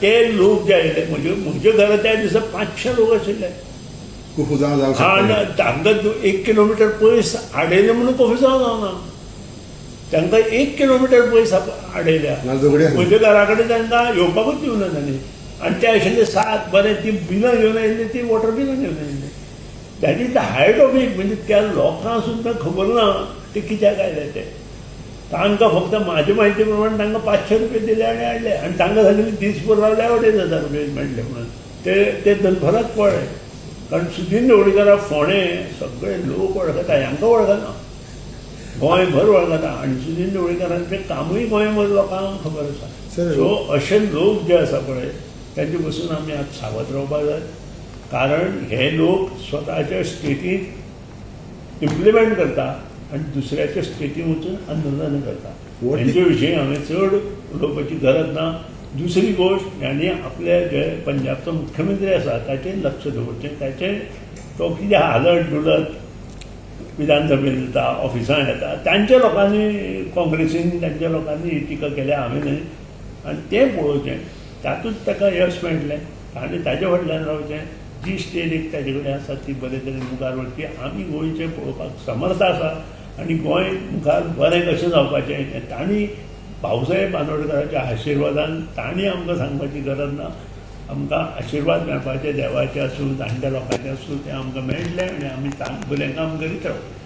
ते लोक जे आयले म्हजे घरा त्या दिसा 500 लोक आशिल्ले. कुफुजांव जावंक आणि शकता. तांकां 1 किलोमिटर पयस आडयले म्हणून कोफुजांव जावना. तांकां 1 किलोमिटर पयस आडयल्या. म्हज्या घरा कडेन तांकां येवपाकूच दिवना तांणी. आनी ते आशिल्ले 7 बरें ती बिलां घेवन आयिल्ली, ती वॉटर बिलां घेवन आयिल्ली. That is the height of it. म्हणजे त्या लोकांक सुद्दां खबर ना ते कित्याक आयले ते. तांकां फक्त म्हाजे म्हायती प्रमाण तांकां 500 रुपया दिले आनी हाडले. आनी तांकां सांगिल्लें दिसभर रावले 2,500 रुपया मेळटले म्हणून. ते दनभरात पळय. कारण सुदीन ढवळीकाराक फोंडें सगळे लोक वळखता, हांकां वळखना, गोंयभर वळखता. आनी सुदीन ढवळीकारांचें कामूय गोंयभर लोकांक खबर आसा. सो अशे लोक जे आसा पळय तांचे पसून आमी आतां सावध रावपाक जाय. कारण हे लोक स्वताच्या स्टेटींत इम्प्लिमेंट करता आनी दुसऱ्याच्या स्टेटींत वचून आंदोलनां करता. हेंचे विशीं हांवें चड उलोवपाची गरज ना. दुसरी गोश्ट हांणी आपले जे पंजाबचो मुख्यमंत्री आसा ताचेर लक्ष दवरचें. ताचें तो कितें हालत डुलत विधानसभेंत येता, ऑफिसांत येता, तांच्या लोकांनी काँग्रेसीन तांच्या लोकांनी टिका केल्या, हांवें न्हय. आनी तें पळोवचें. तातूंत ताका यश मेळटलें. ताणें ताजे फाटल्यान रावचें. जी स्टेट एक ताजे कडेन आसा ती बरे तरेन मुखार व्हरची. आमी गोंयचें पळोवपाक समर्थ आसा आनी गोंय मुखार बरें कशें जावपाचें हें तांणी भाऊसाहेब बांदोडकराच्या आशिर्वादान तांणी आमकां सांगपाची गरज ना. आमकां आशिर्वाद मेळपाचे देवाचे आसूं, जाणट्या लोकांचे आसूं, ते आमकां मेळटले आनी आमी बरें काम करीत रावतले.